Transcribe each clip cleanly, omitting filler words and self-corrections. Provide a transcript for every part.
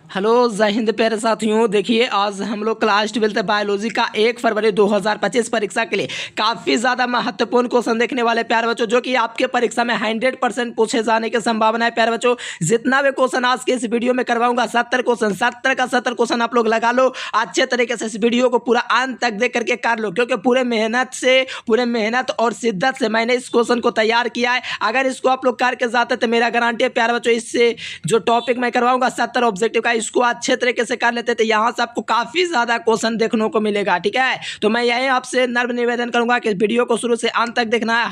Hello जय हिंद प्यारे साथियों। देखिए आज हम लोग क्लास 12 बायोलॉजी का 1 फरवरी 2025 परीक्षा के लिए काफ़ी ज़्यादा महत्वपूर्ण क्वेश्चन देखने वाले प्यारे बच्चों, जो कि आपके परीक्षा में 100% पूछे जाने की संभावना है। प्यारे बच्चों, जितना भी क्वेश्चन आज के इस वीडियो में करवाऊंगा 70 क्वेश्चन, 70 का 70 क्वेश्चन आप लोग लगा लो अच्छे तरीके से। इस वीडियो को पूरा अंत तक देख करके कर लो, क्योंकि पूरे मेहनत और शिद्दत से मैंने इस क्वेश्चन को तैयार किया है। अगर इसको आप लोग करके जाते तो मेरा गारंटी है प्यारे बच्चों, इससे जो टॉपिक मैं करवाऊंगा 70 ऑब्जेक्टिव का, इसको अच्छे तरीके से कर लेते थे। यहाँ से आपको काफी ज्यादा क्वेश्चन देखने को मिलेगा। ठीक है, तो मैं यही आपसे नर्म निवेदन करूंगा कि वीडियो को शुरू से अंत तक देखना है।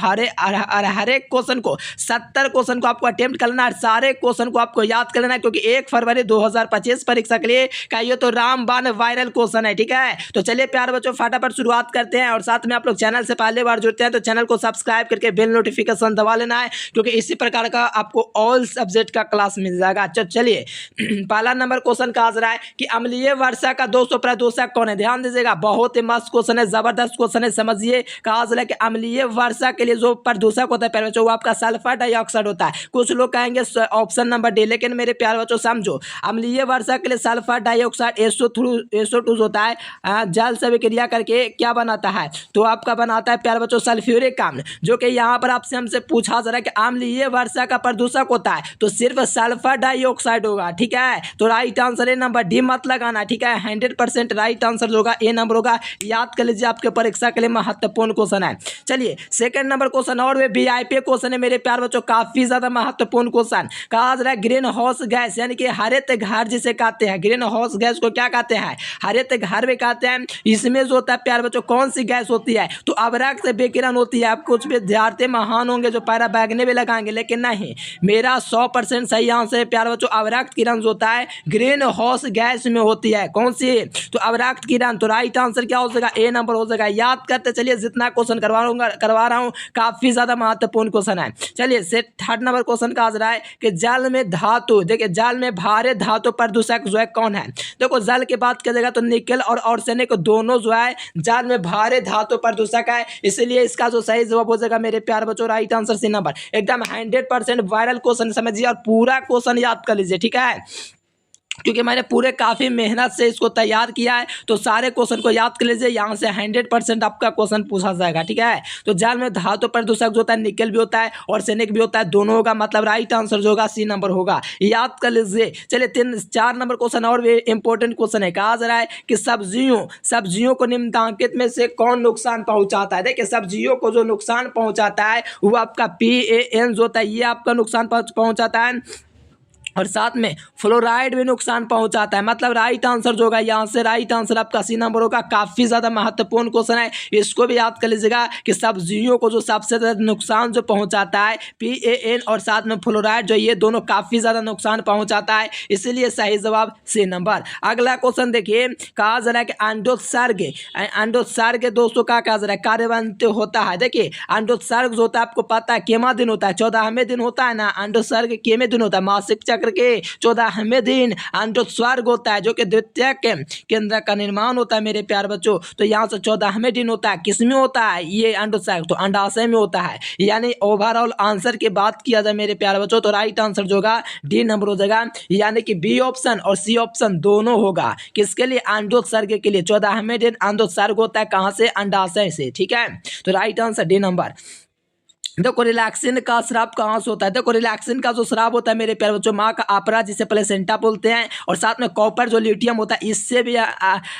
हर एक क्वेश्चन को 70 क्वेश्चन को आपको अटेम्प्ट करना है, सारे क्वेश्चन को आपको याद करना है, क्योंकि 1 फरवरी 2025 परीक्षा के लिए का ये तो रामबाण वायरल क्वेश्चन है। ठीक है, तो चलिए प्यारे बच्चों फटाफट शुरुआत करते हैं। और साथ में आप लोग चैनल से पहले बार जुड़ते हैं तो चैनल को सब्सक्राइब करके बेल नोटिफिकेशन दबा लेना है, क्योंकि इसी प्रकार का आपको ऑल सब्जेक्ट का क्लास मिल जाएगा। चलिए पहला नंबर क्वेश्चन का आ रहा है कि अम्लीय वर्षा का 200 प्रदूषक कौन है। ध्यान दीजिएगा, बहुत ही मस्त क्वेश्चन है, जबरदस्त क्वेश्चन है। समझिए, कहा जा रहा है कि अम्लीय वर्षा के लिए जो प्रदूषक होता है प्यारे बच्चों, वो आपका सल्फर डाइऑक्साइड होता है। कुछ लोग कहेंगे ऑप्शन नंबर डी, लेकिन मेरे प्यारे बच्चों समझो, अम्लीय वर्षा के लिए सल्फर डाइऑक्साइड SO2 होता है। जल से विक्रिया करके क्या बनाता है, तो आपका बनाता है प्यारे बच्चों सल्फ्यूरिक अम्ल, जो कि यहाँ पर आपसे हमसे पूछा जा रहा है कि अम्लीय वर्षा का प्रदूषक होता है तो सिर्फ सल्फर डाइऑक्साइड होगा। ठीक है, तो right answer A number D मत लगाना। ठीक है, 100% राइट आंसर होगा ए नंबर होगा। याद कर लीजिए, आपके परीक्षा के लिए महत्वपूर्ण क्वेश्चन है। चलिए सेकंड नंबर क्वेश्चन, और वे VIP क्वेश्चन है मेरे प्यार बच्चों, काफी ज्यादा महत्वपूर्ण क्वेश्चन। कहा जा रहा है ग्रीन हाउस गैस यानी कि हरित घर जिसे कहते हैं, ग्रीन हाउस गैस को क्या कहते हैं, हरित घर भी कहते हैं। इसमें जो होता है प्यार बच्चों कौन सी गैस होती है, तो अवरक्त विकिरण होती है। आप कुछ विद्यार्थी महान होंगे जो पैरा बैगने भी लगाएंगे, लेकिन नहीं, मेरा 100% सही आंसर है प्यार बच्चों, अवरक्त किरण जो होता है ग्रीन हाउस गैस में होती है। कौन सी, तो अवरक्त किरण। तो राइट आंसर क्या हो जाएगा, ए नंबर हो जाएगा। याद करते चलिए, जितना क्वेश्चन करवा रहा हूँ काफी ज्यादा महत्वपूर्ण क्वेश्चन है। चलिए से थर्ड नंबर क्वेश्चन का आ रहा है कि जल में धातु, देखिए जल में भारी धातु प्रदूषक जो है कौन है। देखो जल की बात करेगा तो निकेल और आर्सेनिक दोनों जो है जल में भारी धातु प्रदूषक है, इसलिए इसका जो सही जवाब हो जाएगा मेरे प्यार बच्चों राइट आंसर सी नंबर। एकदम 100% वायरल क्वेश्चन समझिए और पूरा क्वेश्चन याद कर लीजिए। ठीक है, क्योंकि मैंने पूरे काफ़ी मेहनत से इसको तैयार किया है, तो सारे क्वेश्चन को याद कर लीजिए। यहाँ से 100% आपका क्वेश्चन पूछा जाएगा। ठीक है, तो जल में धातु प्रदूषक जो होता है निकेल भी होता है और आर्सेनिक भी होता है, दोनों होगा, मतलब राइट आंसर जो होगा सी नंबर होगा। याद कर लीजिए। चलिए 4 नंबर क्वेश्चन और भी इंपॉर्टेंट क्वेश्चन है। कहा जा रहा है कि सब्जियों को निम्नलिखित में से कौन नुकसान पहुंचाता है। देखिए सब्जियों को जो नुकसान पहुंचाता है वो आपका PAN जो होता है, ये आपका नुकसान पहुंचाता है, और साथ में फ्लोराइड भी नुकसान पहुंचाता है। मतलब राइट आंसर जो होगा यहाँ से राइट आंसर आपका सी नंबर होगा। काफ़ी ज़्यादा महत्वपूर्ण क्वेश्चन है, इसको भी याद कर लीजिएगा कि सब्जियों को जो सबसे ज़्यादा नुकसान जो पहुंचाता है PAN और साथ में फ्लोराइड, जो ये दोनों काफ़ी ज़्यादा नुकसान पहुंचाता है, इसीलिए सही जवाब सी नंबर। अगला क्वेश्चन देखिए, कहा जा रहा है कि अंडोत्सर्ग दोस्तों का कहा जा रहा है कार्यवंत होता है। देखिए अंडोत्सर्ग जो होता है आपको पता है केमा दिन होता है, 14वें दिन होता है ना। अंडोत्सर्ग केमे दिन होता है, मासिक चक्र के 14वें दिन अंडोत्सर्ग होता है, जो कि द्वितीयक केंद्र का निर्माण होता है मेरे प्यार बच्चों। तो यहाँ से 14वें दिन होता है, किसमें होता है ये अंडोत्सर्ग, तो अंडाशय में होता है। यानी ओवरऑल आंसर की बात किया जाए मेरे प्यार बच्चों तो राइट आंसर जो होगा डी नंबर हो जाएगा, यानी कि बी ऑप्शन और सी ऑप्शन दोनों होगा। किसके लिए, अंडोत्सर्ग के लिए 14वें दिन अंडोत्सर्ग होता है, कहाँ से, अंडाशय से। ठीक है, तो राइट आंसर डी नंबर। देखो रिलैक्सिन का स्राव कहाँ से होता है, देखो रिलैक्सिन का जो स्राव होता है मेरे प्यारे बच्चों माँ का आपरा जिसे प्लेसेंटा बोलते हैं, और साथ में कॉपर जो लिथियम होता है इससे भी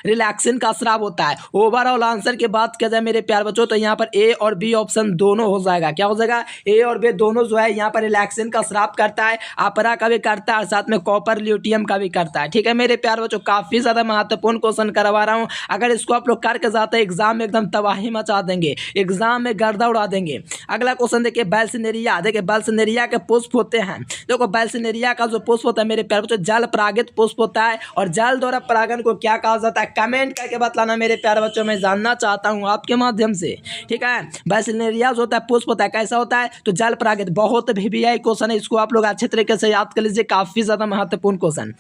रिलैक्सिन का स्राव होता है। ओवरऑल आंसर की बात किया जाए मेरे प्यारे बच्चों तो यहाँ पर ए और बी ऑप्शन दोनों हो जाएगा। क्या हो जाएगा, ए और बी दोनों जो है यहाँ पर रिलैक्सिन का स्राव करता है, आपरा का भी करता है और साथ में कॉपर लिथियम का भी करता है। ठीक है मेरे प्यारे बच्चों, काफी ज्यादा महत्वपूर्ण क्वेश्चन करवा रहा हूँ। अगर इसको आप लोग करके जाते हैं एग्जाम में एकदम तबाही मचा देंगे, एग्जाम में गर्दा उड़ा देंगे। अगला क्वेश्चन देखिए बैल्सिनेरिया, देखिए बैल्सिनेरिया के पुष्प होते हैं। देखो बैल्सिनेरिया का जो पुष्प होता है मेरे प्यारे बच्चों जल परागित पुष्प होता है, और जल द्वारा परागन को क्या कहा जाता है, कमेंट करके बतलाना मेरे प्यारे बच्चों, मैं जानना चाहता हूं आपके माध्यम से। ठीक है, बैल्सिनेरिया जो होता है पुष्प होता है, कैसा होता है, तो जल परागित। बहुत VVI क्वेश्चन है, इसको आप लोग अच्छे तरीके से याद कर लीजिए, काफी ज्यादा महत्वपूर्ण क्वेश्चन।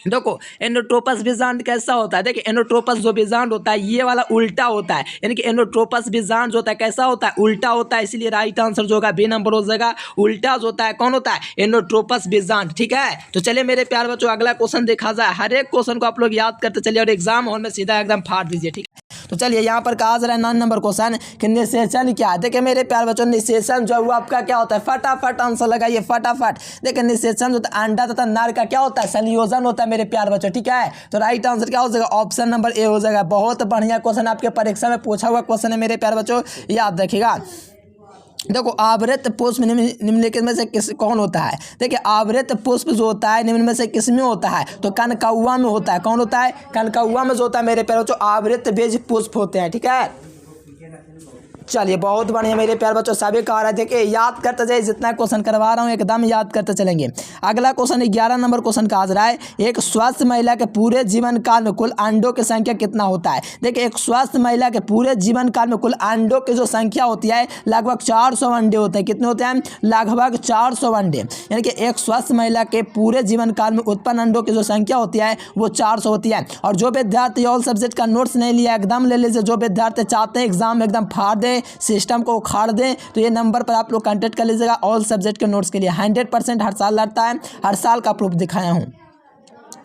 देखो एनोट्रोपस बीजांड कैसा होता है, देखिए एनोट्रोपस जो बीजांड होता है ये वाला उल्टा होता है, यानी कि एनोट्रोपस बीजांड जो होता है कैसा होता है, उल्टा होता है, इसलिए राइट आंसर जो होगा बी नंबर हो जाएगा। उल्टा जो होता है कौन होता है, एनोट्रोपस बीजांड। ठीक है, तो चलिए मेरे प्यार बच्चों अगला क्वेश्चन देखा जाए। हर एक क्वेश्चन को आप लोग याद करते चलिए और एग्जाम हॉल में सीधा एकदम फाड़ दीजिए। ठीक है, तो चलिए यहाँ पर कहा जा रहा है 9 नंबर क्वेश्चन कि निषेचन क्या है। देखिए मेरे प्यार बच्चों निषेचन जो है वो आपका क्या होता है, फटाफट आंसर लगाइए फटाफट। देखिए निषेचन जो अंडा तथा नर का क्या होता है, संयोजन होता है मेरे प्यार बच्चों। ठीक है, तो राइट आंसर क्या हो जाएगा, ऑप्शन नंबर ए हो जाएगा। बहुत बढ़िया क्वेश्चन आपके परीक्षा में पूछा हुआ क्वेश्चन है मेरे प्यार बच्चों, याद रखिएगा। देखो आवृत पुष्प निम्नलिखित में से किस कौन होता है। देखिए आवृत पुष्प जो होता है निम्न में से किस में होता है, तो कनकौआ में होता है। कौन होता है, कनकौआ में जो होता है मेरे प्यारे बच्चों आवृत बीज पुष्प होते हैं। ठीक है, चलिए बहुत बढ़िया मेरे प्यार बच्चों, सभी कह रहे थे कि याद करते जाइए, जितना क्वेश्चन करवा रहा हूँ एकदम याद करते चलेंगे। अगला क्वेश्चन 11 नंबर क्वेश्चन कहा जा रहा है, एक स्वस्थ महिला के पूरे जीवन काल में कुल अंडों की संख्या कितना होता है। देखिए एक स्वस्थ महिला के पूरे जीवन काल में कुल अंडों की जो संख्या होती है लगभग 400 अंडे होते हैं। कितने होते हैं, लगभग 400 अंडे, यानी कि एक स्वस्थ महिला के पूरे जीवन काल में उत्पन्न अंडों की जो संख्या होती है वो 400 होती है। और जो विद्यार्थी ऑल सब्जेक्ट का नोट्स नहीं लिया एकदम ले लीजिए। जो विद्यार्थी चाहते हैं एग्जाम में एकदम फाड़ दे, सिस्टम को उखाड़ दें, तो ये नंबर पर आप लोग कांटेक्ट कर लीजिएगा ऑल सब्जेक्ट के नोट्स के लिए। 100% हर साल लड़ता है, हर साल का प्रूफ दिखाया हूँ।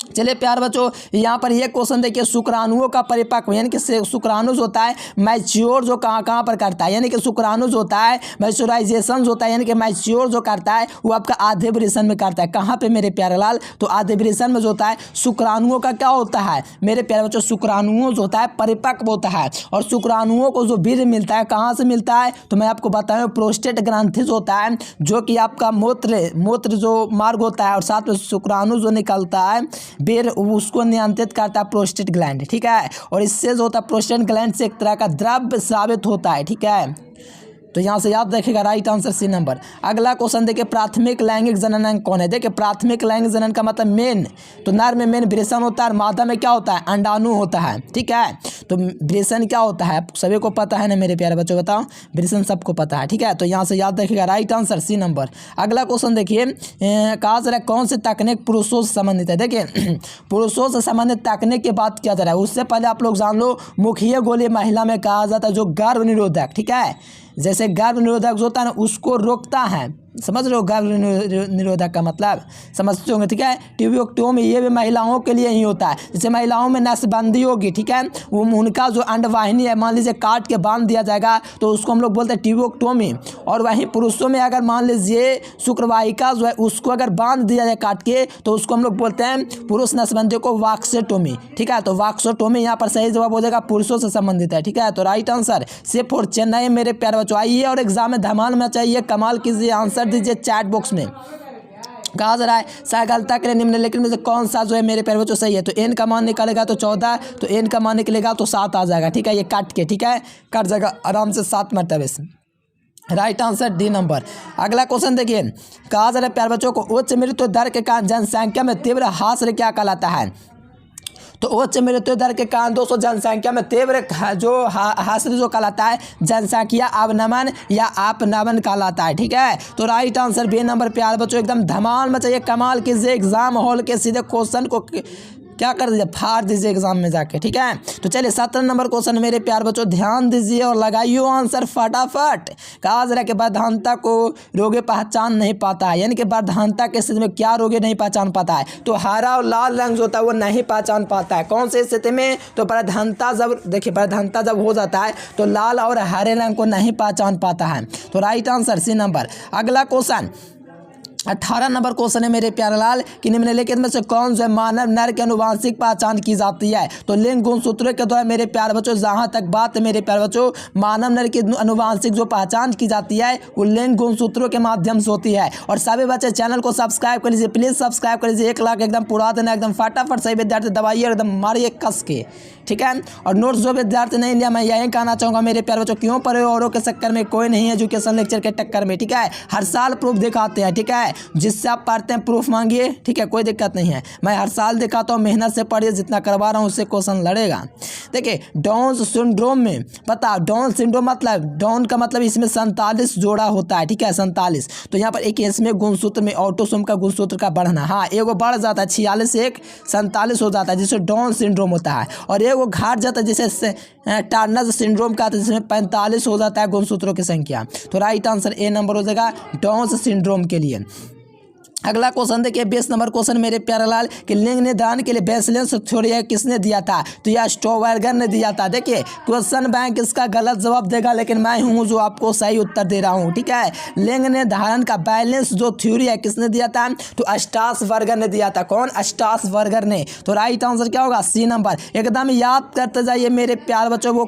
चलिए प्यार बच्चों यहाँ पर ये क्वेश्चन देखिए, शुक्राणुओं का परिपक्व यानी कि शुक्राणु जो होता है मैच्योर जो कहाँ पर करता है, यानी कि शुक्राणु जो होता है मैच्योराइजेशन जो होता है यानी कि मैच्योर जो करता है वो आपका आधे वृषण में करता है। कहाँ पे मेरे प्यारे लाल, तो आधे वृषण में जो होता है शुक्राणुओं का क्या होता है मेरे प्यारे बच्चों, शुक्राणुओं जो होता है परिपक्व होता है। और शुक्राणुओं को जो वीर्य मिलता है कहाँ से मिलता है, तो मैं आपको बताऊँ प्रोस्टेट ग्रंथि जो होता है, जो कि आपका मूत्र जो मार्ग होता है, और साथ में शुक्राणु जो निकलता है बेर उसको नियंत्रित करता है प्रोस्टेट ग्लैंड। ठीक है, और इससे जो होता है प्रोस्टेट ग्लैंड से एक तरह का द्रव्य स्रावित होता है। ठीक है, तो यहाँ से याद रखिएगा राइट आंसर सी नंबर। अगला क्वेश्चन देखिए, प्राथमिक लैंगिक जननांग कौन है। देखिए प्राथमिक लैंगिक जनन का मतलब मेन, तो नर में मेन वृषण होता है और मादा में क्या होता है, अंडाणु होता है। ठीक है, तो वृषण क्या होता है सभी को पता है ना मेरे प्यारे बच्चों, बताओ वृषण सबको पता है। ठीक है, तो यहाँ से याद रखिएगा राइट आंसर सी नंबर। अगला क्वेश्चन देखिए, कहा जा रहा है कौन सी तकनीक पुरुषों से संबंधित है। देखिए पुरुषों से संबंधित तकनीक की बात किया जा रहा है, उससे पहले आप लोग जान लो मुखीय गोली महिला में कहा जाता है जो गर्भ निरोधक। ठीक है, जैसे गर्भ निरोधक जो होता है ना उसको रोकता है, समझ रहे हो गर्भ निरोधक का मतलब समझते होंगे। ठीक है, ट्यूबोक्टोमी ये भी महिलाओं के लिए ही होता है। जैसे महिलाओं में नसबंदी होगी, ठीक है, वो उनका जो अंडवाहिनी है मान लीजिए काट के बांध दिया जाएगा तो उसको हम लोग बोलते हैं ट्यूबोक्टोमी। और वहीं पुरुषों में अगर मान लीजिए शुक्रवाहिका जो है उसको अगर बांध दिया जाए काट के तो उसको हम लोग बोलते हैं पुरुष नसबंदी को वाक्सेटोमी। ठीक है, तो वाक्सेटोमी यहाँ पर सही जवाब हो जाएगा, पुरुषों से संबंधित है। ठीक है, तो राइट आंसर से फॉर चेन्नई मेरे प्यारे बच्चों। आइए और एग्जाम में धमाल में चाहिए, कमाल कीजिए, आंसर दीजिए चैट बॉक्स में। कहा जा रहा है सहगलता के लिए निम्नलिखित में से कौन सा जो है मेरे प्यारे बच्चों सही है, तो एन का मान निकलेगा तो 14, तो एन का मान निकलेगा तो 7 आ जाएगा। ठीक है, ये काट के, ठीक है, कट जाएगा आराम से 7 मरतबे से। Right answer D number. अगला क्वेश्चन देखिए, कहा जा रहा है प्यारे बच्चों को उच्च मृत्यु दर के कारण जनसंख्या में तीव्र हास्य क्या कहलाता है। तो उच्च मृत्यु दर के कारण दोस्तों जनसंख्या में तीव्र जो हास्य जो कहलाता है जनसंख्या अवनमन या अपनमन कहलाता है। ठीक है, तो राइट आंसर बी नंबर। प्यारे बच्चों एकदम धमाल मचाइए, कमाल कीजिए, एग्जाम हॉल के सीधे क्वेश्चन को क्या कर दीजिए, फाड़ दीजिए एग्जाम में जाके। ठीक है, तो चलिए 17 नंबर क्वेश्चन मेरे प्यार बच्चों ध्यान दीजिए और लगाइए आंसर फटाफट। कहा जा रहा है कि बाधानता को रोगी पहचान नहीं पाता है, यानी कि बाधानता के स्थिति में क्या रोगी नहीं पहचान पाता है, तो हरा और लाल रंग जो होता है वो नहीं पहचान पाता है। कौन सी स्थिति में, तो बाधानता जब देखिए बाधानता जब हो जाता है तो लाल और हरे रंग को नहीं पहचान पाता है, तो राइट आंसर सी नंबर। अगला क्वेश्चन 18 नंबर क्वेश्चन है मेरे प्यारे लाल कि निम्नलिखित में से कौन से मानव नर की अनुवांशिक पहचान की जाती है। तो लिंग गुणसूत्रों के द्वारा मेरे प्यारे बच्चों जहाँ तक बात है मेरे प्यारे बच्चों, मानव नर की अनुवांशिक जो पहचान की जाती है वो लिंग गुणसूत्रों के माध्यम से होती है। और सभी बच्चे चैनल को सब्सक्राइब कर लीजिए, प्लीज़ सब्सक्राइब कर लीजिए। 1 लाख एकदम पूरा देना, एकदम फटाफट सही विद्यार्थी दबाइए, एकदम मारिए कस के। ठीक है, और नोट्स जो विद्यार्थी नहीं लिया मैं यही कहना चाहूँगा मेरे प्यारे बच्चों, क्यों पढ़े औरों के चक्कर में, कोई नहीं एजुकेशन लेक्चर के टक्कर में। ठीक है, हर साल प्रूफ दिखाते हैं। ठीक है, जिससे आप पढ़ते हैं प्रूफ मांगिए, ठीक है, कोई दिक्कत नहीं है। मैं हर साल दिखाता हूँ, मेहनत से पढ़िए, जितना करवा रहा हूँ उससे क्वेश्चन लड़ेगा। देखिए डाउन सिंड्रोम में पता, डाउन सिंड्रोम मतलब, डाउन का मतलब इसमें 47 जोड़ा होता है, ठीक है, 47। तो यहाँ पर एक इसमें गुणसूत्र में ऑटोसोम का गुणसूत्र का बढ़ना, हाँ एगो बढ़ जाता है 46 से 47 हो जाता है, जिससे डाउन सिंड्रोम होता है। और एगो घाट जाता है जैसे टर्नर सिंड्रोम का, जिसमें 45 हो जाता है गुणसूत्रों की संख्या। तो राइट आंसर ए नंबर हो जाएगा डाउन सिंड्रोम के लिए। अगला क्वेश्चन देखिए 20 नंबर क्वेश्चन मेरे प्यारे लाल कि लिंग निर्धारण के लिए बैलेंस थ्योरी किसने दिया था? तो यह स्टोवर्गर ने दिया था। देखिए क्वेश्चन बैंक इसका गलत जवाब देगा, लेकिन मैं हूं जो आपको सही उत्तर दे रहा हूं, ठीक है। लिंग निर्धारण का बैलेंस जो थ्योरी है किसने दिया था? तो स्ट्रासबर्गर ने दिया था। कौन? स्ट्रासबर्गर ने। तो राइट आंसर क्या होगा? C number. एकदम याद करते जाइए मेरे प्यारे बच्चों, वो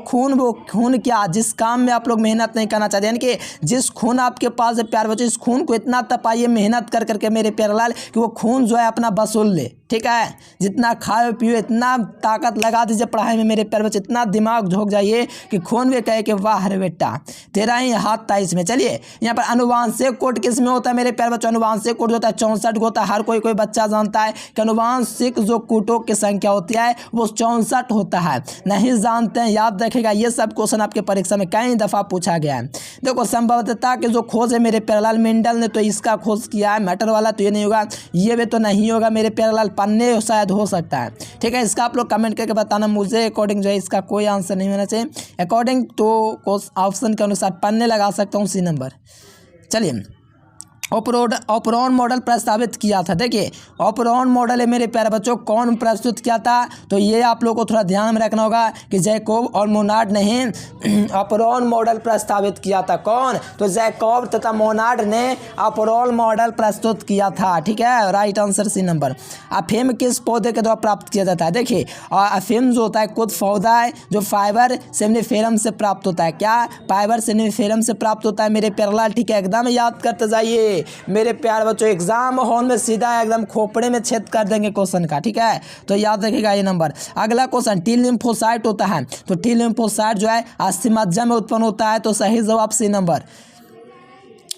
खून क्या, जिस काम में आप लोग मेहनत नहीं करना चाहते, यानी कि जिस खून आपके पास है प्यारे बच्चों, इस खून को इतना तपाइए मेहनत कर करके मेरे प्यारे लाल कि वो खून जो है अपना वसूल ले, ठीक है। जितना खाओ पियो, इतना ताकत लगा दीजिए पढ़ाई में मेरे प्यारे बच्चे, इतना दिमाग झोंक जाइए कि खून भी कहे कि वाह रे बेटा तेरा ही हाथ था इसमें। चलिए यहाँ पर अनुवांशिक कोड किस में होता है मेरे प्यारे बच्चों? अनुवांशिक कोड होता है 64 होता है। हर कोई बच्चा जानता है कि अनुवांशिक जो कोटों की संख्या होती है वो 64 होता है। नहीं जानते हैं, याद रखेगा, ये सब क्वेश्चन आपके परीक्षा में कई दफा पूछा गया है। देखो संभवतः की जो खोज है मेरे प्यारे लाल, मेंडल ने तो इसका खोज किया है, मैटर वाला तो ये नहीं होगा, ये भी तो नहीं होगा मेरे प्यारे लाल, पन्ने शायद हो सकता है, ठीक है। इसका आप लोग कमेंट करके बताना, मुझे अकॉर्डिंग जो है इसका कोई आंसर नहीं होना चाहिए। अकॉर्डिंग तो ऑप्शन के अनुसार पन्ने लगा सकता हूँ, सी नंबर। चलिए ओपरॉन मॉडल प्रस्तावित किया था। देखिए ओपरॉन मॉडल है मेरे प्यारे बच्चों, कौन प्रस्तुत किया था? तो ये आप लोगों को थोड़ा ध्यान में रखना होगा कि जैकोब और मोनार्ड ने ओपरॉन मॉडल प्रस्तावित किया था। कौन? तो जैकोब तथा मोनार्ड ने ओपरॉन मॉडल प्रस्तुत किया था, ठीक है। Right answer C number. अफीम किस पौधे के द्वारा प्राप्त किया जाता है? देखिए अफीम जो होता है खुद पौधा है जो फाइबर सेमनीफेरम से प्राप्त होता है। क्या? फाइबर सेमनीफेरम से प्राप्त होता है मेरे प्यारे लाल, ठीक है। एकदम याद करते जाइए मेरे प्यारे बच्चों, एग्जाम हॉल में सीधा एकदम खोपड़े में छेद कर देंगे क्वेश्चन का, ठीक है। तो याद रखिएगा ये नंबर। अगला क्वेश्चन टी लिम्फोसाइट होता है, तो टी लिम्फोसाइट जो है अस्थिमज्जा में उत्पन्न होता है, तो सही जवाब सी नंबर।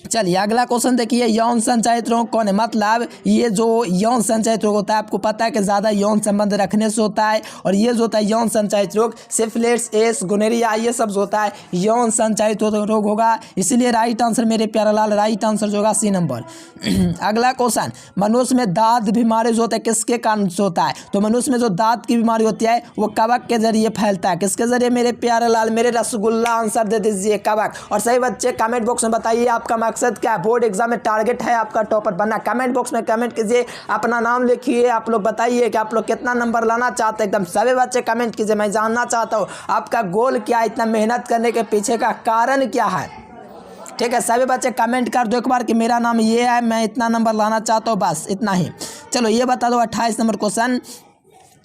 चलिए अगला क्वेश्चन देखिए, यौन संचारित रोग कौन है? मतलब ये जो यौन संचारित रोग होता है, आपको पता है कि ज़्यादा यौन संबंध रखने से होता है, और ये जो होता है यौन संचारित रोग, सिफिलिस, एड्स, गोनोरिया, ये सब जो होता है यौन संचारित रोग होगा। इसीलिए राइट आंसर मेरे प्यारे लाल, राइट आंसर जो होगा सी नंबर। अगला क्वेश्चन, मनुष्य में दांत बीमारी जो होता है किसके कारण से होता है? तो मनुष्य में जो दांत की बीमारी होती है वो कवक के जरिए फैलता है। किसके जरिए मेरे प्यारे लाल? मेरे रसगुल्ला आंसर दे दीजिए, कवक। और सही बच्चे कमेंट बॉक्स में बताइए आपका मकसद क्या है, बोर्ड एग्जाम में टारगेट है आपका टॉपर बनना। कमेंट बॉक्स में कमेंट कीजिए, अपना नाम लिखिए, आप लोग बताइए कि आप लोग कितना नंबर लाना चाहते हैं। एकदम सभी बच्चे कमेंट कीजिए, मैं जानना चाहता हूँ आपका गोल क्या है, इतना मेहनत करने के पीछे का कारण क्या है, ठीक है। सभी बच्चे कमेंट कर दो एक बार कि मेरा नाम ये है, मैं इतना नंबर लाना चाहता हूँ, बस इतना ही। चलो ये बता दो 28 नंबर क्वेश्चन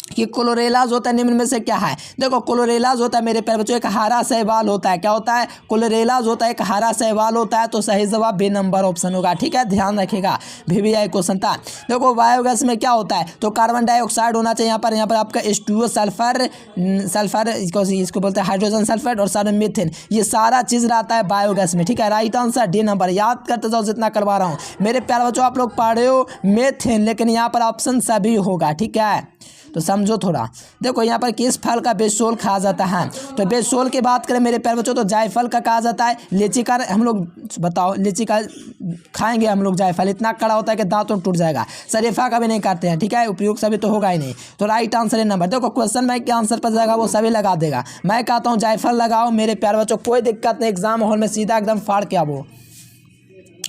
कि क्लोरेला जो होता है निम्न में से क्या है? देखो क्लोरेला जो होता है मेरे प्यारे बच्चों एक हरा शैवाल होता है। क्या होता है? क्लोरेला जो होता है एक हरा शैवाल होता है, तो सही जवाब बी नंबर ऑप्शन होगा, ठीक है। ध्यान रखिएगा, VVI क्वेश्चन था। देखो बायोगैस में क्या होता है? तो कार्बन डाइऑक्साइड होना चाहिए यहाँ पर आपका H2O, सल्फर इसको बोलते हैं हाइड्रोजन सल्फेट, और सारे मीथेन, ये सारा चीज़ रहता है बायोगैस में, ठीक है। Right answer D number. याद करते जाओ जितना करवा रहा हूँ मेरे प्यारे बच्चों। आप लोग पढ़े हो मीथेन, लेकिन यहाँ पर ऑप्शन सभी होगा, ठीक है, तो समझो थोड़ा। देखो यहाँ पर किस फल का बेसोल खाया जाता है? तो बेसोल की बात करें मेरे प्यारे बच्चों तो जायफल का कहा जाता है। लीची का हम लोग बताओ, लीची का खाएंगे हम लोग जायफल, इतना कड़ा होता है कि दांतों टूट जाएगा। शरीफा का भी नहीं करते हैं, ठीक है, उपयोग सभी तो होगा ही नहीं। तो राइट आंसर है नंबर। देखो क्वेश्चन बैंक के आंसर पर जाएगा वो सभी लगा देगा। मैं कहता हूँ जायफल लगाओ मेरे प्यारे बच्चों, कोई दिक्कत नहीं, एग्जाम हॉल में सीधा एकदम फाड़ के आवो।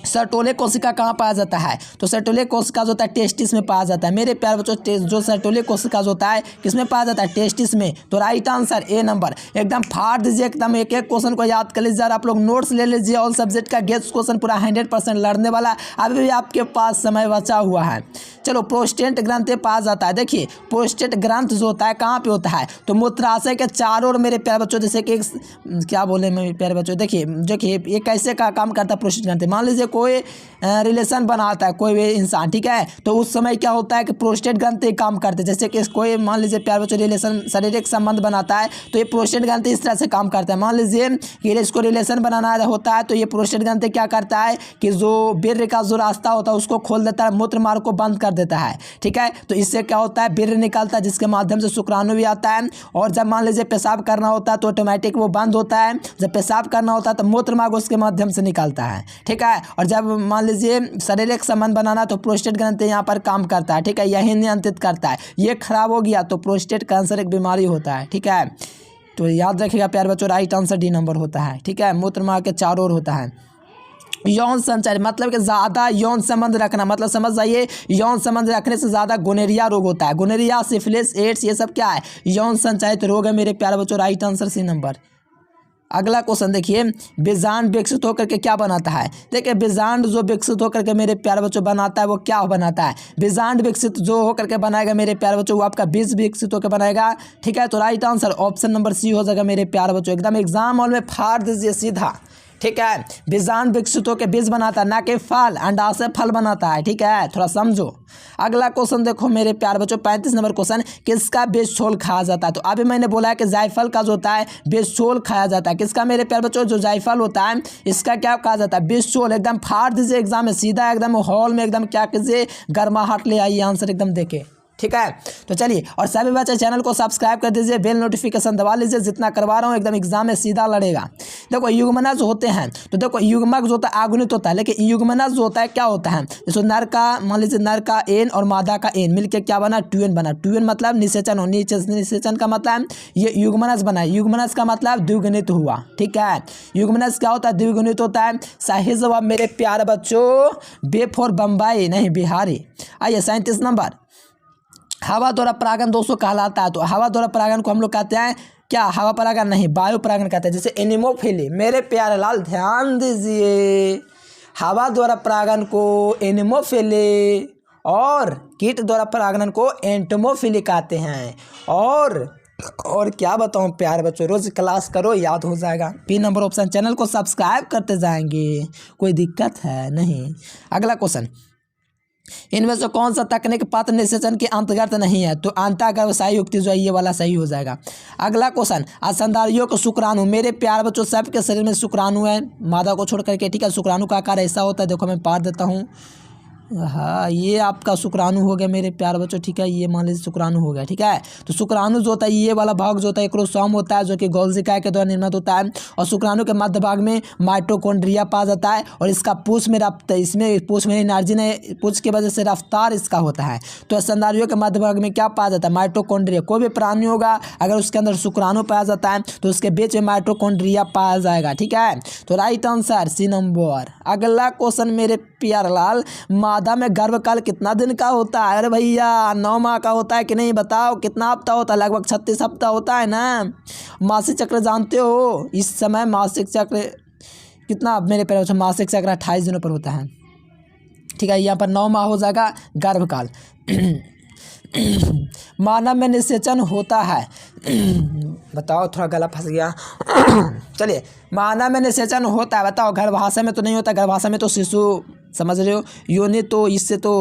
सर्टोले कोशिका कहाँ पाया जाता है? तो सर्टोले कोशिका जो होता है टेस्टिस में पाया जाता है मेरे प्यारे बच्चों। जो सर्टोले कोशिका जो होता है किसमें पाया जाता है? टेस्टिस में। तो राइट आंसर ए नंबर। एकदम फाड़ दीजिए, एकदम एक एक क्वेश्चन को याद कर लीजिए। आप लोग नोट्स ले लीजिए, ऑल सब्जेक्ट का गेस्ट क्वेश्चन पूरा 100% लड़ने वाला, अभी भी आपके पास समय बचा हुआ है। चलो प्रोस्टेट ग्रंथ पाया जाता है। देखिए प्रोस्टेट ग्रंथ जो होता है कहाँ पे होता है? तो मूत्राशय के चारों ओर मेरे प्यारे बच्चों, जैसे कि क्या बोले मेरे प्यारे बच्चों, देखिए ये कैसे का काम करता है प्रोस्टेट ग्रंथ? मान लीजिए कोई रिलेशन बनाता है कोई भी इंसान, ठीक है, तो उस समय क्या होता है कि प्रोस्टेट ग्रंथि काम करते हैं। जैसे कि कोई मान लीजिए प्यार बच्चों रिलेशन शारीरिक संबंध बनाता है तो ये प्रोस्टेट ग्रंथि इस तरह से काम करता है। मान लीजिए कि इसको रिलेशन बनाना होता है तो ये प्रोस्टेट ग्रंथि क्या करता है कि जो वीर्य का जो रास्ता होता है उसको खोल देता है, मूत्र मार्ग को बंद कर देता है, ठीक है। तो इससे क्या होता है वीर्य निकलता है जिसके माध्यम से शुक्राणु भी आता है। और जब मान लीजिए पेशाब करना होता है तो ऑटोमेटिक वो बंद होता है, जब पेशाब करना होता है तो मूत्र मार्ग उसके माध्यम से निकलता है, ठीक है। और जब मान लीजिए शारीरिक संबंध बनाना तो प्रोस्टेट ग्रंथि यहाँ पर काम करता है, ठीक है, यही नियंत्रित करता है। ये खराब हो गया तो प्रोस्टेट कैंसर एक बीमारी होता है, ठीक है। तो याद रखिएगा प्यारे बच्चों, राइट आंसर डी नंबर होता है, ठीक है। मूत्र मार्ग के चारों ओर होता है। यौन संचार मतलब कि ज़्यादा यौन संबंध रखना, मतलब समझ जाइए यौन संबंध रखने से ज़्यादा गोनेरिया रोग होता है। गोनेरिया, सिफिलिस, एड्स ये सब क्या है, यौन संचारित रोग है मेरे प्यारे बच्चों, राइट आंसर सी नंबर। अगला क्वेश्चन देखिए, बीजांड विकसित होकर के क्या बनाता है। देखिए बीजांड जो विकसित होकर के मेरे प्यारे बच्चों बनाता है वो क्या बनाता है, बीजांड विकसित जो होकर के बनाएगा मेरे प्यारे बच्चों वो आपका बीज विकसित होकर बनाएगा, ठीक है। तो right answer option number C हो जाएगा मेरे प्यारे बच्चों। एकदम एग्जाम हॉल में फाड़ दीजिए सीधा, ठीक है। बीजांड विकसित होकर बीज बनाता है, ना कि फल, अंडा से फल बनाता है, ठीक है, थोड़ा समझो। अगला क्वेश्चन देखो मेरे प्यारे बच्चों, 35 नंबर क्वेश्चन, किसका बीज छोल खाया जाता है। तो अभी मैंने बोला है कि जायफल का जो होता है बीज छोल खाया जाता है। किसका मेरे प्यारे बच्चों, जो जायफल होता है इसका क्या कहा जाता है, बीज छोल। एकदम फाड़ दीजिए एग्जाम में सीधा, एकदम हॉल में एकदम क्या कीजिए गर्माहट ले आइए, आंसर एकदम देखे, ठीक है। तो चलिए, और सभी बच्चे चैनल को सब्सक्राइब कर दीजिए, बेल नोटिफिकेशन दबा लीजिए, जितना करवा रहा हूँ एकदम एग्जाम में सीधा लड़ेगा। देखो युग्मनज होते हैं तो देखो युग्मक जो होता है आगुनित होता है, लेकिन युग्मनज जो होता है क्या होता है, जैसे नर का मान लीजिए नर का एन और मादा का एन मिलकर क्या बना, ट्यून बना। ट्यून मतलब निषेचन हो, निषेचन का मतलब ये युग्मनज बना। युग्मनज का मतलब द्विगुणित हुआ, ठीक है। युग्मनज क्या होता है, द्विगुणित होता है। सही जवाब मेरे प्यारे बच्चों बे फॉर बम्बई नहीं बिहारी। आइए 37 नंबर, हवा द्वारा परागण दोस्तों कहलाता है। तो हवा द्वारा परागण को हम लोग कहते हैं क्या, हवा परागण नहीं, वायु परागण कहते हैं। जैसे एनिमोफिली, मेरे प्यारे लाल ध्यान दीजिए, हवा द्वारा परागण को एनिमोफिली और कीट द्वारा परागण को एंटोमोफिली कहते हैं। और क्या बताऊं प्यारे बच्चों, रोज क्लास करो याद हो जाएगा। पी नंबर ऑप्शन, चैनल को सब्सक्राइब करते जाएंगे, कोई दिक्कत है नहीं। अगला क्वेश्चन, इनमें से कौन सा तकनीक पात्र निषेचन के अंतर्गत नहीं है। तो अंतःगर्भाशय युक्ति जो है ये वाला सही हो जाएगा। अगला क्वेश्चन, स्तनधारियों को शुक्राणु, मेरे प्यारे बच्चों सबके शरीर में शुक्राणु है मादा को छोड़ करके, ठीक है। शुक्राणु का आकार ऐसा होता है, देखो मैं पार देता हूँ, हाँ ये आपका शुक्राणु हो गया मेरे प्यारे बच्चों, ठीक है। ये मान लीजिए शुक्राणु हो गया, ठीक है। तो शुक्राणु जो होता है ये वाला भाग जो होता है क्रोमोसोम होता है जो कि गोल्गी काया के द्वारा निर्मित होता है। और शुक्राणु के मध्य भाग में माइटोकॉन्ड्रिया पाया जाता है और इसका पूछ में इसमें पूछ में एनर्जी ने पूछ की वजह से रफ्तार इसका होता है। तो स्तनधारियों के मध्य भाग में क्या पाया जाता है, माइटोकॉन्ड्रिया। कोई भी प्राणी होगा अगर उसके अंदर शुक्राणु पाया जाता है तो उसके बीच में माइटोकॉन्ड्रिया पाया जाएगा, ठीक है। तो राइट आंसर सी नंबर। अगला क्वेश्चन मेरे प्यारे लाल, मादा में गर्भकाल कितना दिन का होता है। अरे भैया 9 माह का होता है कि नहीं, बताओ कितना हफ्ता होता है, लगभग 36 हफ्ता होता है ना। मासिक चक्र जानते हो, इस समय मासिक चक्र कितना मेरे प्यारे बच्चों, मासिक चक्र 28 दिनों पर होता है, ठीक है। यहाँ पर 9 माह हो जाएगा गर्भकाल। मानव में निषेचन होता है, बताओ थोड़ा गला फंस गया। चलिए, मानव में निषेचन होता है, बताओ गर्भाशय में तो नहीं होता, गर्भाशय में तो शिशु समझ रहे हो, योनि तो इससे तो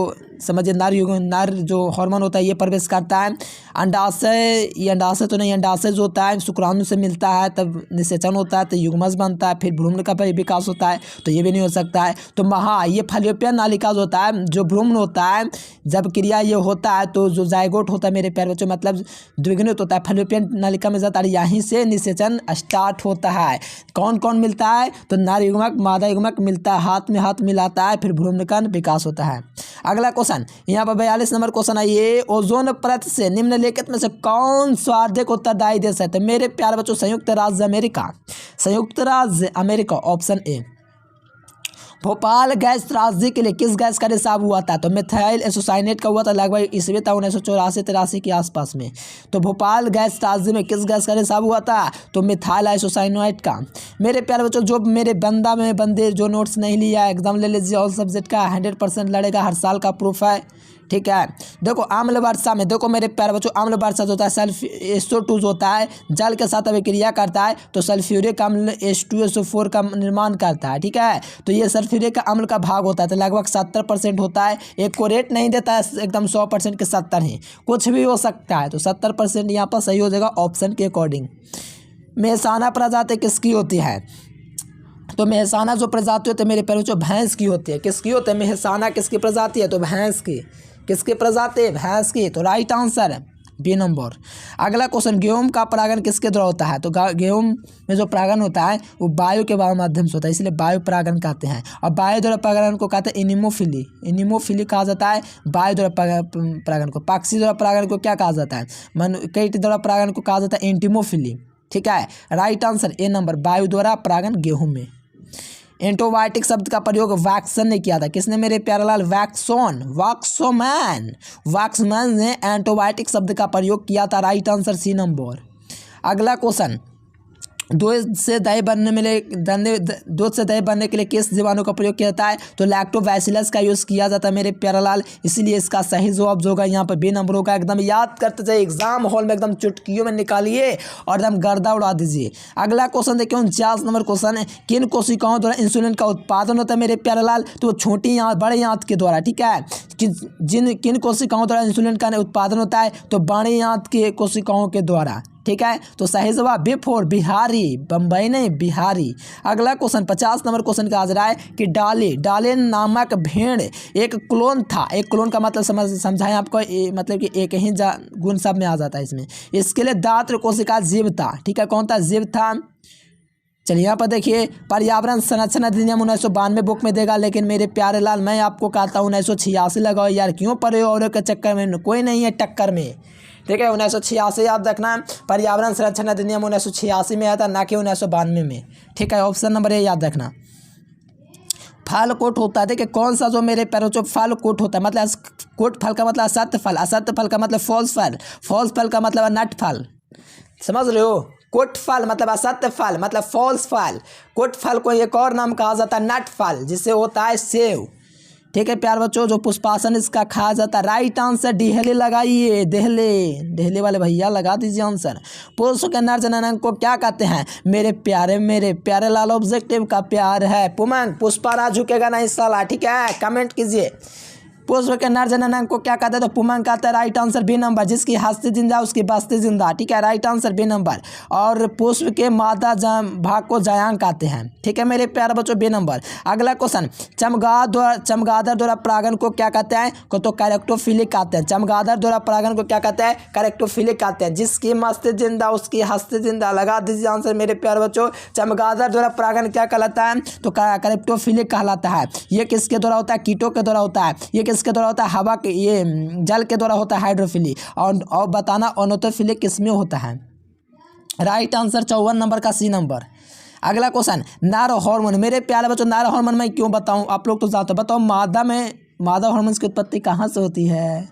समझिए नर जो हार्मोन होता है ये प्रवेश करता है। अंडाशय, ये अंडाशय तो नहीं, अंडाशय जो होता है शुक्राणु से मिलता है तब निषेचन होता है तो युग्मज बनता है, फिर भ्रूण का विकास होता है तो ये भी नहीं हो सकता है। तो ये फैलोपियन नालिका जो होता है, जो भ्रूण होता है, जब क्रिया ये होता है तो जो जायगोट होता है मेरे प्यारे बच्चों मतलब द्विगुणित होता है, फैलोपियन नालिका में जाता है, यहीं से निषेचन स्टार्ट होता है। कौन कौन मिलता है, तो नर युग्मक मादा युग्मक मिलता है, हाथ में हाथ मिलाता है, फिर भ्रूण का विकास होता है। अगला क्वेश्चन, यहाँ पर 42 नंबर क्वेश्चन है, ये ओजोन परत से निम्नलिखित में से कौन स्वार्थिक उत्तरदायी देश है। तो मेरे प्यारे बच्चों संयुक्त राज्य अमेरिका, संयुक्त राज्य America option A. Bhopal gas त्रासदी के लिए किस गैस का रिसाव हुआ था। तो मिथाइल एसोसाइनेट का हुआ था, लगभग ईस्वी था 1984-83 के आसपास में। तो भोपाल गैस त्रासदी में किस गैस का रिसाव हुआ था, तो मिथाइल एसोसाइनेट का। मेरे प्यारे बच्चों जो मेरे बंदे जो नोट्स नहीं लिया एग्जाम ले लीजिए, ऑल सब्जेक्ट का 100% लड़ेगा, हर साल का प्रूफ है, ठीक है। देखो आम्ल वर्षा में, देखो मेरे प्यारे बच्चों, आम्ल वर्षा जो होता है SO2 जो होता है जल के साथ अभिक्रिया करता है तो सल्फ्यूरिक अम्ल H2SO4 का निर्माण करता है, ठीक है। तो ये सल्फ्यूरिक अम्ल का भाग होता है, तो लगभग 70% होता है। एक को रेट नहीं देता है एकदम 100% के 70 ही, कुछ भी हो सकता है। तो 70% यहाँ पर सही हो जाएगा ऑप्शन के अकॉर्डिंग। मेहसाना प्रजाति किसकी होती है? तो मेहसाना जो प्रजाति होती है मेरे प्यारे बच्चों भैंस की होती है। किसकी होती है? मेहसाना किसकी प्रजाति है? तो भैंस की। किसकी प्रजाति? भैंस की। तो राइट आंसर है बी नंबर। अगला क्वेश्चन, गेहूं का परागण किसके द्वारा होता है? तो गेहूं में जो परागण होता है वो वायु के माध्यम से होता है, इसलिए वायु परागण कहते हैं। और वायु द्वारा परागण को कहते हैं एनिमोफिली। एनिमोफिली कहा जाता है वायु द्वारा परागण को। पक्षी द्वारा परागण को क्या कहा जाता है? कीट द्वारा परागण को कहा जाता है एंटीमोफिली, ठीक है। राइट आंसर ए नंबर, वायु द्वारा परागण गेहूं में। एंटीबायोटिक शब्द का प्रयोग वैक्सन ने किया था। किसने मेरे प्यारे लाल? वैक्समैन ने एंटीबायोटिक शब्द का प्रयोग किया था। Right answer C number. अगला क्वेश्चन, दूध से दही बनने के लिए किस जीवाणु का प्रयोग किया जाता है? तो लैक्टोबैसिलस का यूज़ किया जाता है मेरे प्यारे लाल, इसीलिए इसका सही जवाब जो होगा यहाँ पर बी नंबर होगा। एकदम याद करते जाइए, एग्जाम हॉल में एकदम चुटकियों में निकालिए और एकदम गर्दा उड़ा दीजिए। अगला क्वेश्चन देखिए 49 नंबर क्वेश्चन है, किन कोशिकाओं द्वारा इंसुलिन का उत्पादन होता है मेरे प्यारे लाल? तो छोटी आंत बड़े आंत के द्वारा, ठीक है। किन कोशिकाओं द्वारा इंसुलिन का उत्पादन होता है? तो बड़ी आंत के कोशिकाओं के द्वारा, ठीक है। तो सही जवाब बी फोर, बिहारी, बम्बई नहीं बिहारी। अगला क्वेश्चन 50 नंबर क्वेश्चन का हाजिर है कि डाले नामक भेड़ एक क्लोन था। एक क्लोन का मतलब समझाएं आपको, मतलब कि एक ही गुण सब में आ जाता है इसमें। इसके लिए दात्र कोशिका जीव था, ठीक है। कौन था? जीव था। चलिए यहाँ पर देखिए, पर्यावरण संरक्षण अधिनियम 1992 बुक में देगा, लेकिन मेरे प्यारे लाल मैं आपको कहता हूँ 1986 लगाओ यार, क्यों पर्यावरण के चक्कर में? कोई नहीं है टक्कर में, ठीक है। 1986 याद रखना, पर्यावरण संरक्षण अधिनियम 1986 में आया था, ना कि 1992 में, ठीक है। ऑप्शन नंबर ए याद रखना। फल कोट होता है, देखिए कौन सा जो मेरे पैरों जो फल कोट होता है, मतलब कोट फल का मतलब असत्य फल, असत्य फल का मतलब फॉल्स फल, फॉल्स फल का मतलब नट फल, समझ रहे हो? कोट फल मतलब असत्य फल मतलब फॉल्स फल। कोट फल को एक और नाम कहा जाता है नट फल, जिससे होता है सेव, ठीक है प्यार बच्चों। जो पुष्पासन इसका खाया जाता है। राइट आंसर देहले लगाइए, देहले वाले भैया लगा दीजिए आंसर। पुरुष के नर जननांग को क्या कहते हैं? मेरे प्यारे लाल ऑब्जेक्टिव का प्यार है पुमंग, पुष्पाराज झुकेगा नहीं साला, ठीक है। कमेंट कीजिए। पुष्प के नर जननांग को क्या कहते हैं? तो पुमंग कहते हैं। राइट आंसर बी नंबर, जिसकी हस्ती जिंदा उसकी बस्ती जिंदा, ठीक है। Right answer B number. और पुष्प के मादा भाग को जयांग कहते हैं, ठीक है मेरे प्यारे बच्चों, बी नंबर। अगला क्वेश्चन, चमगादड़ द्वारा परागण को क्या कहते हैं? तो कैरेक्टोफिलिक कहते हैं। चमगादड़ द्वारा परागण को क्या कहते हैं? कैरेक्टोफिलिक कहते हैं। जिसकी मस्ती जिंदा उसकी हस्ती जिंदा, लगा दीजिए आंसर मेरे प्यारे बच्चों। चमगादड़ द्वारा परागण क्या कहलाता है? तो कैरेक्टोफिलिक कहलाता है। ये किसके द्वारा होता है? कीटों के द्वारा होता है। ये किसके द्वारा होता है? हवा के, ये जल के द्वारा होता है, हाइड्रोफिली। और बताना ऑनोटोफिलिक किसमें होता है? राइट आंसर 54 नंबर का सी नंबर। अगला क्वेश्चन, नर हार्मोन, मेरे प्यारे बच्चों नर हार्मोन मैं क्यों बताऊं, आप लोग तो जानते हो, बताओ मादा हार्मोन की उत्पत्ति कहाँ से होती है?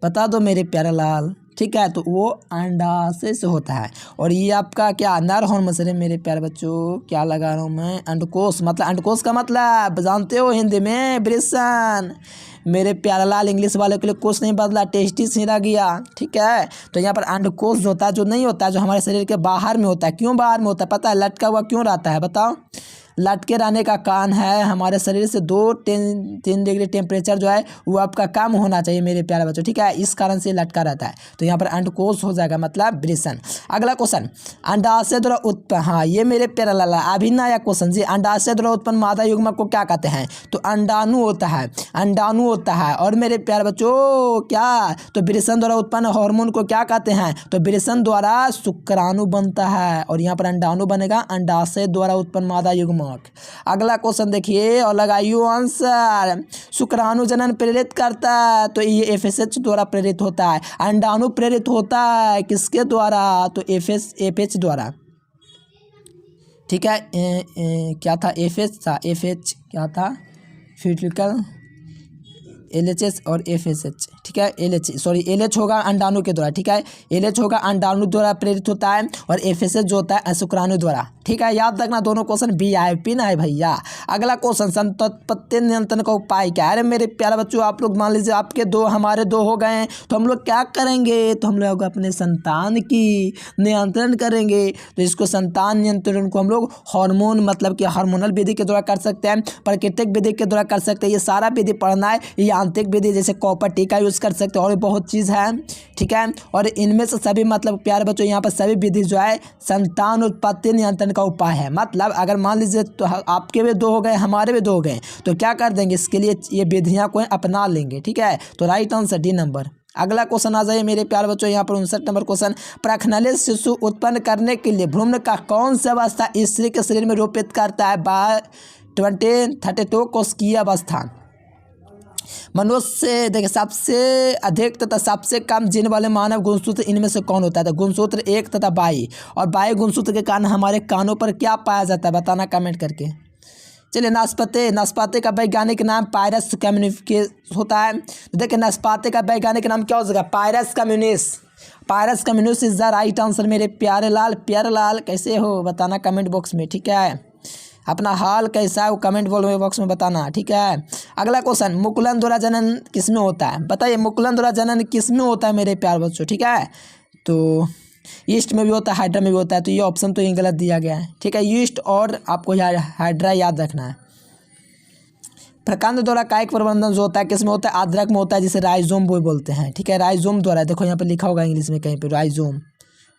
बता दो मेरे प्यारे लाल, ठीक है। तो वो अंडाशय से होता है। और ये आपका क्या नर हार्मोन से मेरे प्यारे बच्चों, क्या लगा रहा हूँ मैं, अंडकोश। मतलब अंडकोश का मतलब जानते हो हिंदी में वृषण। मेरे प्यारे लाल इंग्लिश वालों के लिए कोश नहीं बदला, टेस्टिस ही रह गया, ठीक है। तो यहाँ पर अंडकोश जो होता है, जो नहीं होता है, जो हमारे शरीर के बाहर में होता है। क्यों बाहर में होता है पता है? लटका हुआ क्यों रहता है बताओ? लटके रहने का कारण है हमारे शरीर से 2-3 डिग्री टेम्परेचर जो है वो आपका कम होना चाहिए मेरे प्यारे बच्चों, ठीक है। इस कारण से लटका रहता है। तो यहाँ पर अंडकोश हो जाएगा, मतलब वृषण। अगला क्वेश्चन, अंडाशय द्वारा उत्पन्न, हाँ ये मेरे प्यारे लाल अभी नया क्वेश्चन जी। अंडाशय द्वारा उत्पन्न मादा युग्मक को क्या कहते हैं? तो अंडाणु होता है, अंडाणु होता है। और मेरे प्यारे बच्चों क्या, तो वृषण द्वारा उत्पन्न हार्मोन को क्या कहते हैं? तो वृषण द्वारा शुक्राणु बनता है, और यहाँ पर अंडाणु बनेगा अंडाशय द्वारा उत्पन्न मादा युग्मक। अगला क्वेश्चन देखिए और लगाइए आंसर। शुक्राणु जनन प्रेरित करता है, तो ये FSH द्वारा प्रेरित होता है। अंडाणु प्रेरित होता है किसके द्वारा? तो FH द्वारा, ठीक है। क्या था? FH था, FH क्या था? फिजिकल LHS और FSH, ठीक है। LH होगा अंडाणु के द्वारा, ठीक है। LH होगा अंडाणु द्वारा प्रेरित होता है, और FSH जो होता है शुक्राणु द्वारा, ठीक। ठीक है, याद रखना दोनों क्वेश्चन VIP ना है भैया। अगला क्वेश्चन, संतानोत्पत्ति नियंत्रण का उपाय क्या है। अरे मेरे प्यारे बच्चों, आप लोग मान लीजिए आपके दो हमारे दो हो गए, तो हम लोग क्या करेंगे, तो हम लोग अपने संतान की नियंत्रण करेंगे। तो इसको संतान नियंत्रण को हम लोग हार्मोन मतलब कि हार्मोनल विधि के द्वारा कर सकते हैं, प्राकृतिक विधि के द्वारा कर सकते हैं। ये सारा विधि पढ़ना है। ये यांत्रिक विधि जैसे कॉपर टीका यूज़ कर सकते हैं और भी बहुत चीज़ है, ठीक है। और इनमें से सभी मतलब प्यारे बच्चों यहाँ पर सभी विधि जो है संतान उत्पत्ति नियंत्रण का उपाय है। मतलब अगर मान लीजिए तो आपके भी दो हो गए, हमारे भी दो हो गए, तो क्या कर देंगे, इसके लिए ये विधियाँ को अपना लेंगे, ठीक है। तो राइट आंसर डी नंबर। अगला क्वेश्चन आ जाइए मेरे प्यारे बच्चों, यहाँ पर 59 नंबर क्वेश्चन, प्रखनलित शिशु उत्पन्न करने के लिए भ्रूण का कौन सा अवस्था स्त्री के शरीर में रोपित करता है। 2032 कोशिकीय अवस्था। मनुष्य देखिए सबसे अधिक तथा सबसे कम जीन वाले मानव गुणसूत्र इनमें से कौन होता है। तो गुणसूत्र 1 तथा 22, और 22 गुणसूत्र के कारण हमारे कानों पर क्या पाया जाता है, बताना कमेंट करके। चलिए, नाशपाती का वैज्ञानिक नाम पायरस कम्युनिस होता है। देखिए नाशपाती का वैज्ञानिक नाम क्या हो जाएगा, Pyrus communis. Pyrus communis is the right answer मेरे प्यारे लाल। कैसे हो बताना कमेंट बॉक्स में, ठीक है। अपना हाल कैसा है वो कमेंट बॉक्स में बताना, ठीक है। अगला क्वेश्चन, मुकुलन द्वारा जनन किसमें होता है। बताइए मुकुलन द्वारा जनन किसमें होता है मेरे प्यारे बच्चों, ठीक है। तो ईस्ट में भी होता है, हाइड्रा में भी होता है। तो ये ऑप्शन तो ये गलत दिया गया है, ठीक है। ईस्ट और आपको हाइड्रा याद रखना है। प्रकांड द्वारा कायिक प्रबंधन जो होता है किसमें होता है, अदरक में होता है, जिसे राइजोम बोलते हैं, ठीक है। राइजोम द्वारा, देखो यहाँ पर लिखा होगा इंग्लिश में कहीं पर राइजोम,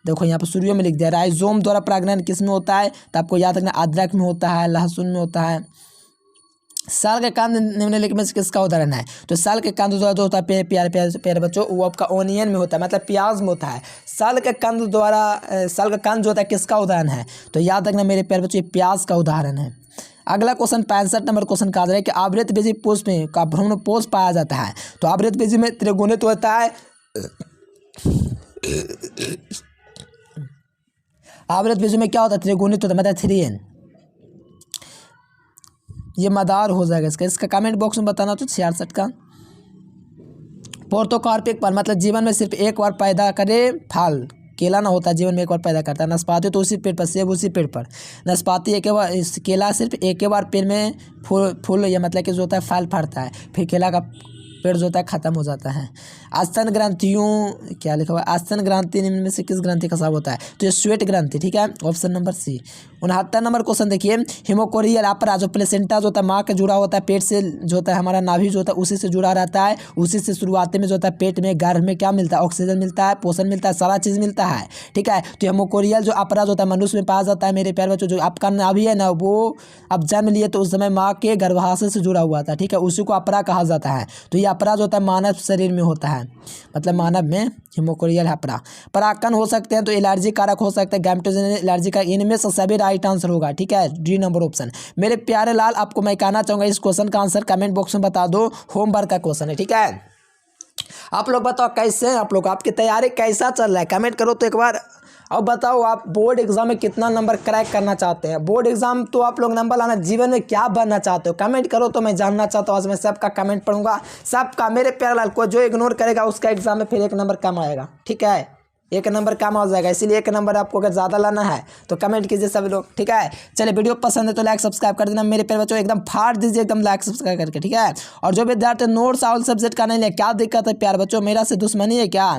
देखो यहाँ पर शुरू में लिख दिया। राइजोम द्वारा प्रागनन किसमें होता है, तो आपको याद रखना अदरक में होता है, लहसुन में होता है। साल के कांद निम्नलिखित में से किसका उदाहरण है। तो साल के कांद द्वारा जो होता है प्यारे बच्चों, वो आपका ओनियन में होता है, मतलब प्याज में होता है। साल के कांद जो होता है किसका उदाहरण है, तो याद रखना मेरे प्यारे बच्चों, प्याज का उदाहरण है। अगला क्वेश्चन 65 नंबर क्वेश्चन का है कि आवृतबीजी पुष्प में का भ्रूणपोष पाया जाता है। तो आवृतबीजी में त्रिगुणित होता है, आवृतबीजी में क्या होता है, त्रिगुणित होता है, मतलब 3n। ये मदार हो जाएगा इसका कमेंट बॉक्स में बताना। तो 66 का पोर्थोकार्पिक फल, मतलब जीवन में सिर्फ एक बार पैदा करे फल। केला ना होता है, जीवन में एक बार पैदा करता है। नाशपाती तो उसी पेड़ पर, सेब उसी पेड़ पर। नाशपाती एक बार, केला सिर्फ एक बार पेड़ में फूल या मतलब कि जो होता है फल फड़ता है, फिर केला का पेड़ जो होता है खत्म हो जाता है। आस्तन ग्रंथियों, क्या लिखा हुआ है, आस्तन ग्रंथि निम्न में से किस ग्रंथि का स्राव होता है, तो ये श्वेत ग्रंथि, ठीक है। Option number C. 69 number question देखिए, हिमोकोरियल अपरा जो प्लेसेंटा जो होता है माँ के जुड़ा होता है, पेट से जो होता है हमारा नाभि जो होता है उसी से जुड़ा रहता है। उसी से शुरुआती में जो होता है पेट में गर्भ में क्या मिलता है, ऑक्सीजन मिलता है, पोषण मिलता है, सारा चीज़ मिलता है, ठीक है। तो हिमोकोरियल जो अपरा जो होता है मनुष्य में पाया जाता है मेरे प्यारे बच्चों। जो आपका नाभि है ना, वो अब जन्म लिए तो उस समय माँ के गर्भाशय से जुड़ा हुआ था, ठीक है, उसी को अपरा कहा जाता है। तो ये अपरा जो होता है मानव शरीर में होता है, मतलब मानव में हिमोकोरियल अपरा। परागकण हो सकते हैं, तो एलर्जी कारक हो सकते हैं, गैमेटोजेनिक एलर्जी का, इनमें से सभी राइट आंसर होगा, ठीक है, डी नंबर ऑप्शन। मेरे प्यारे लाल, आपको मैं कहना चाहूँगा इस क्वेश्चन का आंसर कमेंट बॉक्स में बता दो। होमवर्क का क्वेश्चन है, ठीक है। आप लोग बताओ कैसे हैं आप लोग, आपकी तैयारी कैसा चल रहा है, कमेंट करो तो एक बार। अब बताओ आप बोर्ड एग्जाम में कितना नंबर क्रैक करना चाहते हैं। बोर्ड एग्जाम तो आप लोग नंबर लाना, जीवन में क्या बनना चाहते हो, कमेंट करो तो मैं जानना चाहता हूँ। आज मैं सबका कमेंट पढ़ूंगा, सबका। मेरे प्यारे लाल को जो इग्नोर करेगा उसका एग्जाम में फिर 1 नंबर कम आएगा, ठीक है, 1 नंबर कम हो जाएगा। इसीलिए 1 नंबर आपको अगर ज़्यादा लाना है तो कमेंट कीजिए सब लोग, ठीक है। चलिए, वीडियो पसंद है तो लाइक सब्सक्राइब कर देना मेरे प्यारे बच्चों, एकदम फाड़ दीजिए एकदम लाइक सब्सक्राइब करके, ठीक है। और जो विद्यार्थी नोट्स ऑल सब्जेक्ट का नहीं ले, क्या दिक्कत है प्यारे बच्चों, मेरा से दुश्मनी है क्या।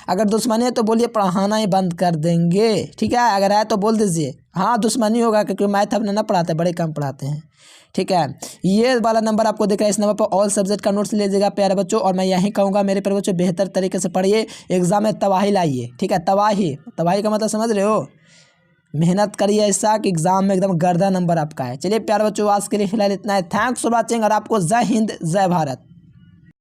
अगर दुश्मनी है तो बोलिए, पढ़ाना ही बंद कर देंगे, ठीक है। अगर है तो बोल दीजिए हाँ दुश्मनी होगा, क्योंकि मैथ अपने ना पढ़ाते, बड़े कम पढ़ाते हैं, ठीक है। ये वाला नंबर आपको दिख रहा है, इस नंबर पर ऑल सब्जेक्ट का नोट्स लीजिएगा प्यारे बच्चों। और मैं यही कहूँगा मेरे प्यारे बच्चों, बेहतर तरीके से पढ़िए, एग्जाम में तबाही लाइए, ठीक है। तबाही का मतलब समझ रहे हो, मेहनत करिए ऐसा कि एग्जाम में एकदम गर्दा नंबर आपका है। चलिए प्यारे बच्चों, आज के लिए फिलहाल इतना है। थैंक्स फॉर वॉचिंग, और आपको जय हिंद जय भारत।